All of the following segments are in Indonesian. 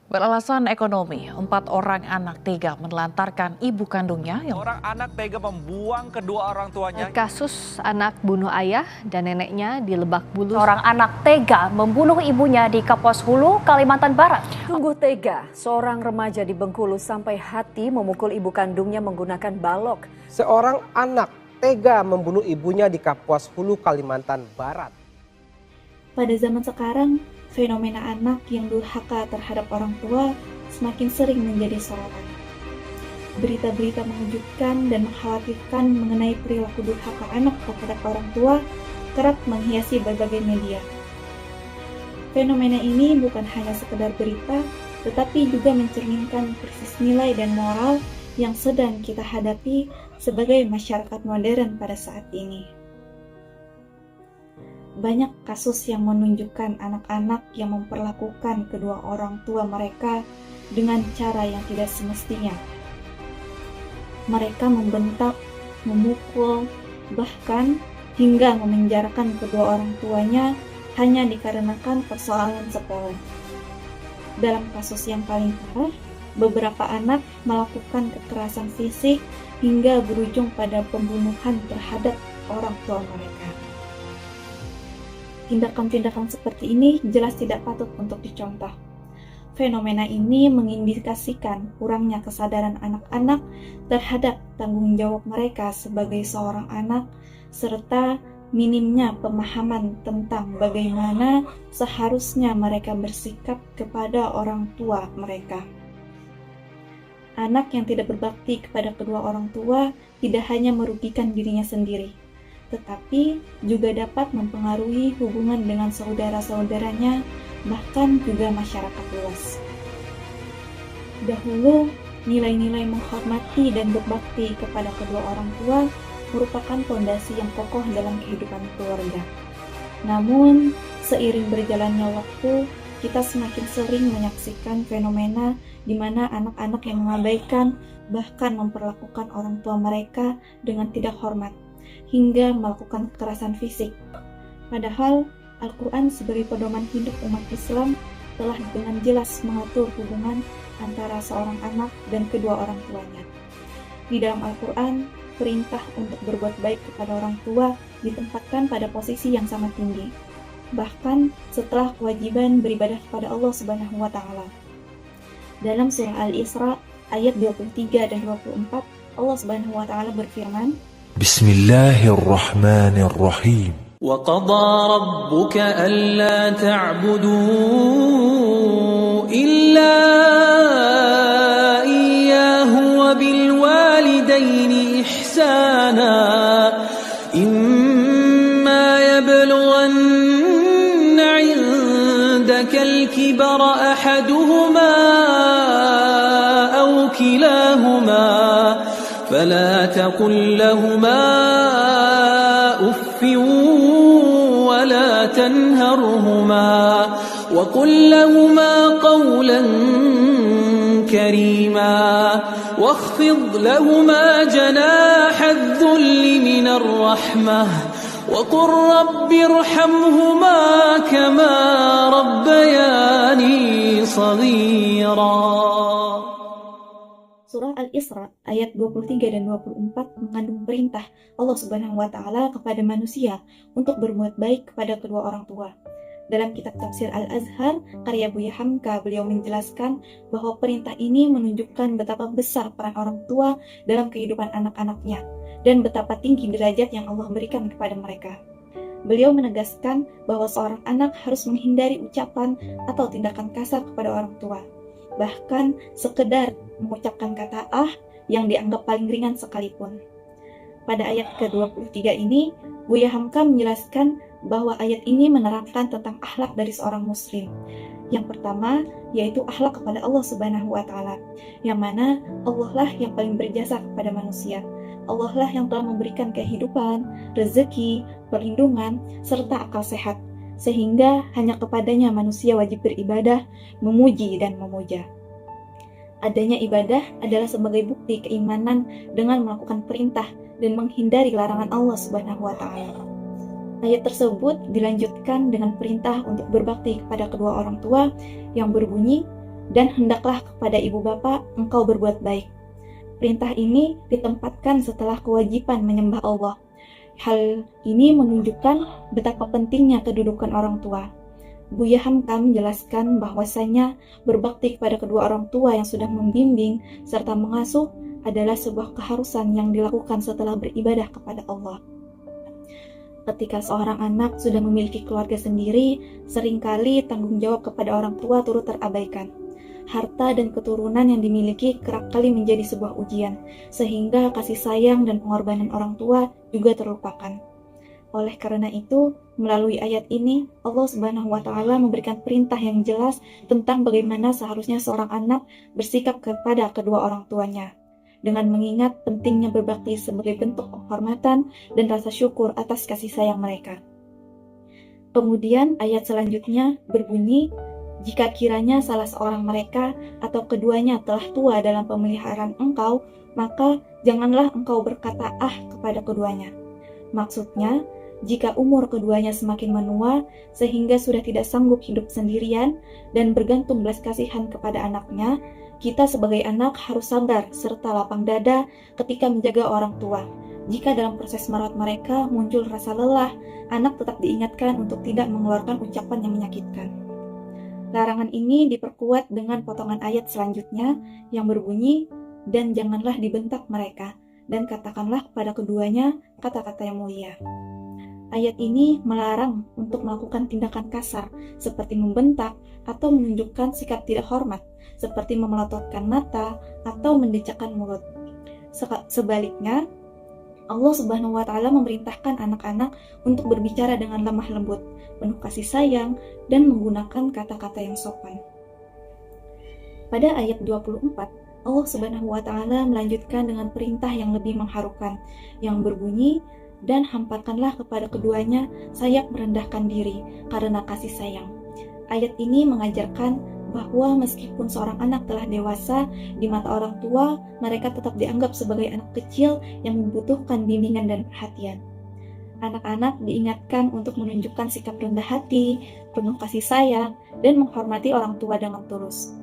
Beralasan ekonomi, 4 orang anak tega menelantarkan ibu kandungnya yang Orang anak tega membuang kedua orang tuanya. Kasus anak bunuh ayah dan neneknya di Lebak Bulus. Seorang anak tega membunuh ibunya di Kapuas Hulu, Kalimantan Barat. Sungguh tega, seorang remaja di Bengkulu sampai hati memukul ibu kandungnya menggunakan balok. Seorang anak tega membunuh ibunya di Kapuas Hulu, Kalimantan Barat. Pada zaman sekarang, fenomena anak yang durhaka terhadap orang tua semakin sering menjadi sorotan. Berita-berita mengejutkan dan mengkhawatirkan mengenai perilaku durhaka anak terhadap orang tua kerap menghiasi berbagai media. Fenomena ini bukan hanya sekedar berita, tetapi juga mencerminkan krisis nilai dan moral yang sedang kita hadapi sebagai masyarakat modern pada saat ini. Banyak kasus yang menunjukkan anak-anak yang memperlakukan kedua orang tua mereka dengan cara yang tidak semestinya. Mereka membentak, memukul, bahkan hingga memenjarakan kedua orang tuanya hanya dikarenakan persoalan sepele. Dalam kasus yang paling parah, beberapa anak melakukan kekerasan fisik hingga berujung pada pembunuhan terhadap orang tua mereka. Tindakan-tindakan seperti ini jelas tidak patut untuk dicontoh. Fenomena ini mengindikasikan kurangnya kesadaran anak-anak terhadap tanggung jawab mereka sebagai seorang anak, serta minimnya pemahaman tentang bagaimana seharusnya mereka bersikap kepada orang tua mereka. Anak yang tidak berbakti kepada kedua orang tua tidak hanya merugikan dirinya sendiri, tetapi juga dapat mempengaruhi hubungan dengan saudara-saudaranya, bahkan juga masyarakat luas. Dahulu, nilai-nilai menghormati dan berbakti kepada kedua orang tua merupakan fondasi yang kokoh dalam kehidupan keluarga. Namun, seiring berjalannya waktu, kita semakin sering menyaksikan fenomena di mana anak-anak yang mengabaikan bahkan memperlakukan orang tua mereka dengan tidak hormat, hingga melakukan kekerasan fisik. Padahal Al-Quran sebagai pedoman hidup umat Islam telah dengan jelas mengatur hubungan antara seorang anak dan kedua orang tuanya. Di dalam Al-Quran, perintah untuk berbuat baik kepada orang tua ditempatkan pada posisi yang sangat tinggi, bahkan setelah kewajiban beribadah kepada Allah Subhanahu wa Ta'ala. Dalam surah Al-Isra ayat 23 dan 24, Allah Subhanahu wa Ta'ala berfirman, Bismillahirrahmanirrahim. وَقَضَى رَبُّكَ أَلَّا تَعْبُدُوا إِلَّا إِيَّاهُ وَبِالْوَالِدَيْنِ إِحْسَانًا إِمَّا يَبْلُغَنَّ عِندَكَ الْكِبَرَ أَحَدُهُمَا أَوْ كِلَاهُمَا فلا تقل لهما أف ولا تنهرهما وقل لهما قولا كريما واخفض لهما جناح الذل من الرحمة وقل رب ارحمهما كما ربياني صغيرا. Surah Al-Isra ayat 23 dan 24 mengandung perintah Allah Subhanahu wa Ta'ala kepada manusia untuk berbuat baik kepada kedua orang tua. Dalam kitab tafsir Al-Azhar, karya Buya Hamka, beliau menjelaskan bahwa perintah ini menunjukkan betapa besar peran orang tua dalam kehidupan anak-anaknya dan betapa tinggi derajat yang Allah berikan kepada mereka. Beliau menegaskan bahwa seorang anak harus menghindari ucapan atau tindakan kasar kepada orang tua. Bahkan sekedar mengucapkan kata yang dianggap paling ringan sekalipun. Pada ayat ke-23 ini, Buya Hamka menjelaskan bahwa ayat ini menerangkan tentang akhlak dari seorang muslim. Yang pertama, yaitu akhlak kepada Allah Subhanahu wa Ta'ala, yang mana Allah lah yang paling berjasa kepada manusia. Allah lah yang telah memberikan kehidupan, rezeki, perlindungan, serta akal sehat, sehingga hanya kepadanya manusia wajib beribadah, memuji dan memuja. Adanya ibadah adalah sebagai bukti keimanan dengan melakukan perintah dan menghindari larangan Allah Subhanahu wa Ta'ala. Ayat tersebut dilanjutkan dengan perintah untuk berbakti kepada kedua orang tua yang berbunyi, dan hendaklah kepada ibu bapa engkau berbuat baik. Perintah ini ditempatkan setelah kewajiban menyembah Allah. Hal ini menunjukkan betapa pentingnya kedudukan orang tua. Buya Hamka menjelaskan bahwasanya berbakti kepada kedua orang tua yang sudah membimbing serta mengasuh adalah sebuah keharusan yang dilakukan setelah beribadah kepada Allah. Ketika seorang anak sudah memiliki keluarga sendiri, seringkali tanggung jawab kepada orang tua turut terabaikan. Harta dan keturunan yang dimiliki kerap kali menjadi sebuah ujian, sehingga kasih sayang dan pengorbanan orang tua juga terlupakan. Oleh karena itu, melalui ayat ini, Allah Subhanahu wa Ta'ala memberikan perintah yang jelas tentang bagaimana seharusnya seorang anak bersikap kepada kedua orang tuanya, dengan mengingat pentingnya berbakti sebagai bentuk penghormatan dan rasa syukur atas kasih sayang mereka. Kemudian ayat selanjutnya berbunyi, jika kiranya salah seorang mereka atau keduanya telah tua dalam pemeliharaan engkau, maka janganlah engkau berkata kepada keduanya. Maksudnya, jika umur keduanya semakin menua sehingga sudah tidak sanggup hidup sendirian dan bergantung belas kasihan kepada anaknya, kita sebagai anak harus sabar serta lapang dada ketika menjaga orang tua. Jika dalam proses merawat mereka muncul rasa lelah, anak tetap diingatkan untuk tidak mengeluarkan ucapan yang menyakitkan. Larangan ini diperkuat dengan potongan ayat selanjutnya yang berbunyi, dan janganlah dibentak mereka, dan katakanlah kepada keduanya kata-kata yang mulia. Ayat ini melarang untuk melakukan tindakan kasar, seperti membentak atau menunjukkan sikap tidak hormat, seperti memelototkan mata atau mendecakkan mulut. Sebaliknya, Allah Subhanahu wa Ta'ala memerintahkan anak-anak untuk berbicara dengan lemah lembut, penuh kasih sayang, dan menggunakan kata-kata yang sopan. Pada ayat 24, Allah Subhanahu wa Ta'ala melanjutkan dengan perintah yang lebih mengharukan, yang berbunyi, dan hamparkanlah kepada keduanya sayap merendahkan diri karena kasih sayang. Ayat ini mengajarkan bahwa meskipun seorang anak telah dewasa, di mata orang tua, mereka tetap dianggap sebagai anak kecil yang membutuhkan bimbingan dan perhatian. Anak-anak diingatkan untuk menunjukkan sikap rendah hati, penuh kasih sayang, dan menghormati orang tua dengan tulus.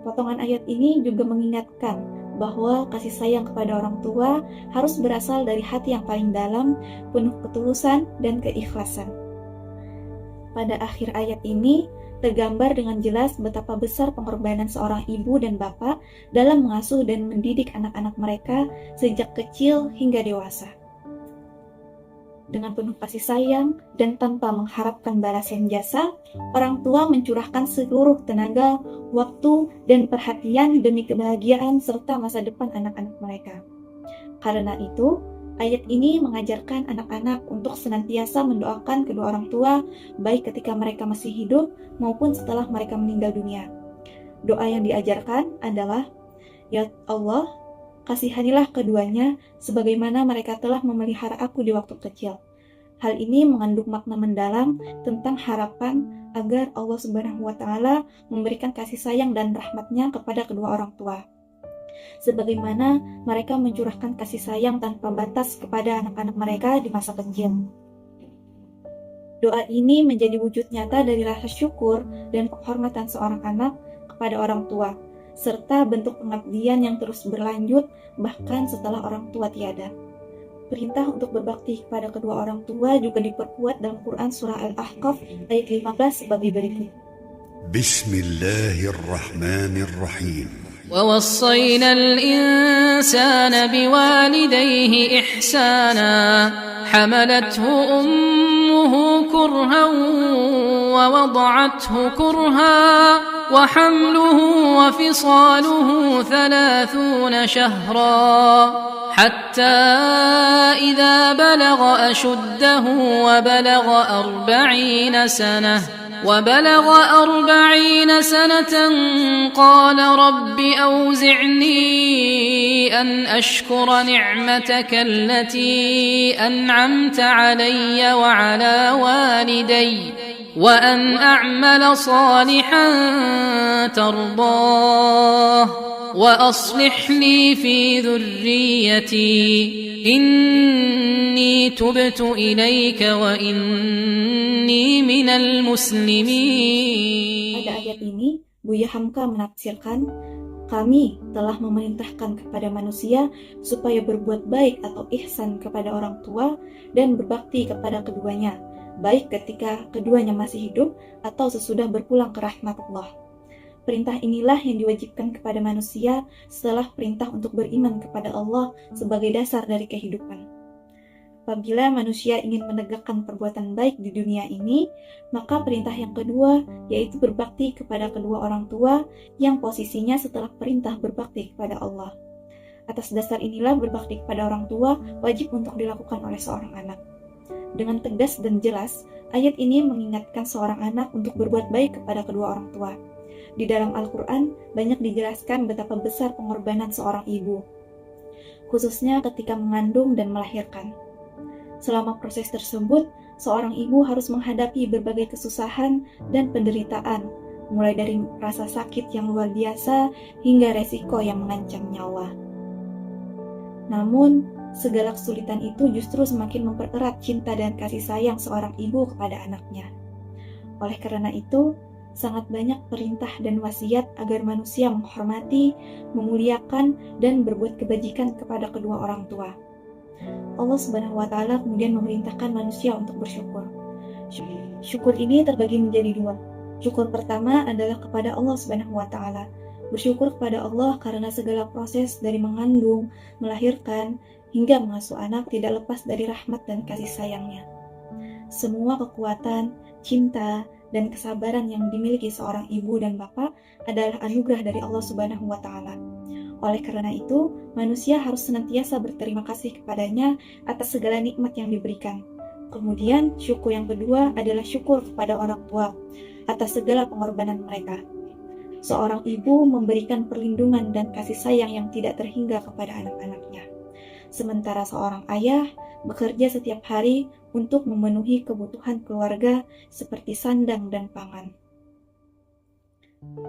Potongan ayat ini juga mengingatkan bahwa kasih sayang kepada orang tua harus berasal dari hati yang paling dalam, penuh ketulusan dan keikhlasan. Pada akhir ayat ini, tergambar dengan jelas betapa besar pengorbanan seorang ibu dan bapak dalam mengasuh dan mendidik anak-anak mereka sejak kecil hingga dewasa. Dengan penuh kasih sayang dan tanpa mengharapkan balasan jasa, orang tua mencurahkan seluruh tenaga, waktu, dan perhatian demi kebahagiaan serta masa depan anak-anak mereka. Karena itu, ayat ini mengajarkan anak-anak untuk senantiasa mendoakan kedua orang tua, baik ketika mereka masih hidup maupun setelah mereka meninggal dunia. Doa yang diajarkan adalah, ya Allah, kasihanilah keduanya sebagaimana mereka telah memelihara aku di waktu kecil. Hal ini mengandung makna mendalam tentang harapan agar Allah Subhanahu wa Ta'ala memberikan kasih sayang dan rahmatnya kepada kedua orang tua, sebagaimana mereka mencurahkan kasih sayang tanpa batas kepada anak-anak mereka di masa kecil. Doa ini menjadi wujud nyata dari rasa syukur dan penghormatan seorang anak kepada orang tua, serta bentuk pengabdian yang terus berlanjut bahkan setelah orang tua tiada. Perintah untuk berbakti kepada kedua orang tua juga diperkuat dalam Quran Surah Al-Ahqaf ayat 15 sebagai berikut. Bismillahirrahmanirrahim. ووصينا الإنسان بوالديه إحسانا حملته أمه كرها ووضعته كرها وحمله وفصاله 30 شهرا حتى إذا بلغ أشده وبلغ 40 سنة قال رب أوزعني أن أشكر نعمتك التي أنعمت علي وعلى والدي وأن أعمل صالحا ترضاه وأصلح لي في ذريتي إني تبت إليك وإني من المسلمين. Pada ayat ini, Buya Hamka menafsirkan, kami telah memerintahkan kepada manusia supaya berbuat baik atau ihsan kepada orang tua dan berbakti kepada keduanya, baik ketika keduanya masih hidup atau sesudah berpulang ke rahmat Allah. Perintah inilah yang diwajibkan kepada manusia setelah perintah untuk beriman kepada Allah sebagai dasar dari kehidupan. Apabila manusia ingin menegakkan perbuatan baik di dunia ini, maka perintah yang kedua yaitu berbakti kepada kedua orang tua yang posisinya setelah perintah berbakti kepada Allah. Atas dasar inilah berbakti kepada orang tua wajib untuk dilakukan oleh seorang anak. Dengan tegas dan jelas, ayat ini mengingatkan seorang anak untuk berbuat baik kepada kedua orang tua. Di dalam Al-Quran banyak dijelaskan betapa besar pengorbanan seorang ibu, khususnya ketika mengandung dan melahirkan. Selama proses tersebut, seorang ibu harus menghadapi berbagai kesusahan dan penderitaan, mulai dari rasa sakit yang luar biasa hingga resiko yang mengancam nyawa. Namun, segala kesulitan itu justru semakin mempererat cinta dan kasih sayang seorang ibu kepada anaknya. Oleh karena itu, sangat banyak perintah dan wasiat agar manusia menghormati, memuliakan, dan berbuat kebajikan kepada kedua orang tua. Allah Subhanahu wa Ta'ala kemudian memerintahkan manusia untuk bersyukur. Syukur ini terbagi menjadi dua. Syukur pertama adalah kepada Allah Subhanahu wa Ta'ala. Bersyukur kepada Allah karena segala proses dari mengandung, melahirkan, hingga mengasuh anak tidak lepas dari rahmat dan kasih sayangnya. Semua kekuatan, cinta, dan kesabaran yang dimiliki seorang ibu dan bapak adalah anugerah dari Allah Subhanahu wa Ta'ala. Oleh karena itu, manusia harus senantiasa berterima kasih kepadanya atas segala nikmat yang diberikan. Kemudian, syukur yang kedua adalah syukur kepada orang tua atas segala pengorbanan mereka. Seorang ibu memberikan perlindungan dan kasih sayang yang tidak terhingga kepada anak-anaknya. Sementara seorang ayah bekerja setiap hari untuk memenuhi kebutuhan keluarga seperti sandang dan pangan.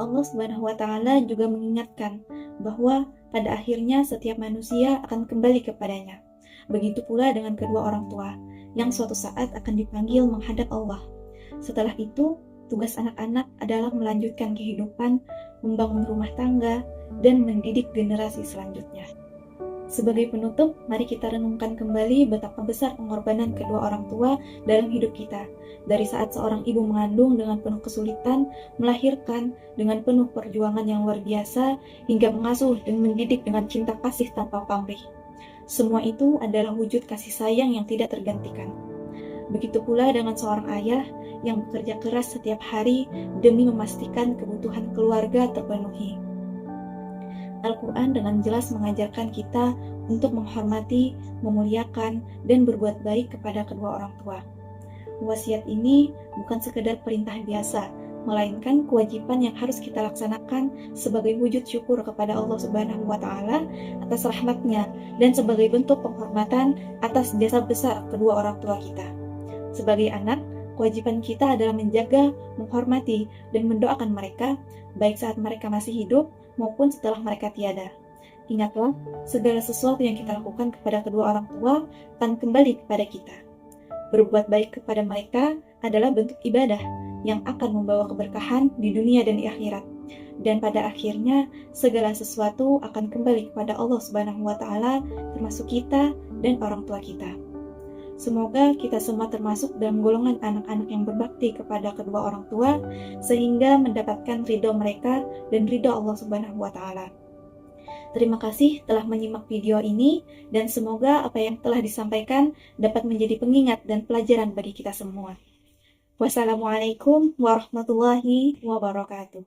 Allah Subhanahu wa Ta'ala juga mengingatkan bahwa pada akhirnya setiap manusia akan kembali kepadanya. Begitu pula dengan kedua orang tua yang suatu saat akan dipanggil menghadap Allah. Setelah itu, tugas anak-anak adalah melanjutkan kehidupan, membangun rumah tangga, dan mendidik generasi selanjutnya. Sebagai penutup, mari kita renungkan kembali betapa besar pengorbanan kedua orang tua dalam hidup kita. Dari saat seorang ibu mengandung dengan penuh kesulitan, melahirkan dengan penuh perjuangan yang luar biasa, hingga mengasuh dan mendidik dengan cinta kasih tanpa pamrih. Semua itu adalah wujud kasih sayang yang tidak tergantikan. Begitu pula dengan seorang ayah yang bekerja keras setiap hari demi memastikan kebutuhan keluarga terpenuhi. Al-Quran dengan jelas mengajarkan kita untuk menghormati, memuliakan, dan berbuat baik kepada kedua orang tua. Wasiat ini bukan sekedar perintah biasa, melainkan kewajiban yang harus kita laksanakan sebagai wujud syukur kepada Allah Subhanahu wa Ta'ala atas rahmatnya dan sebagai bentuk penghormatan atas jasa besar kedua orang tua kita. Sebagai anak, kewajiban kita adalah menjaga, menghormati, dan mendoakan mereka, baik saat mereka masih hidup maupun setelah mereka tiada. Ingatlah, segala sesuatu yang kita lakukan kepada kedua orang tua akan kembali kepada kita. Berbuat baik kepada mereka adalah bentuk ibadah yang akan membawa keberkahan di dunia dan di akhirat. Dan pada akhirnya, segala sesuatu akan kembali kepada Allah Subhanahu wa Ta'ala, termasuk kita dan orang tua kita. Semoga kita semua termasuk dalam golongan anak-anak yang berbakti kepada kedua orang tua, sehingga mendapatkan ridho mereka dan ridho Allah Subhanahu wa Ta'ala. Terima kasih telah menyimak video ini, dan semoga apa yang telah disampaikan dapat menjadi pengingat dan pelajaran bagi kita semua. Wassalamualaikum warahmatullahi wabarakatuh.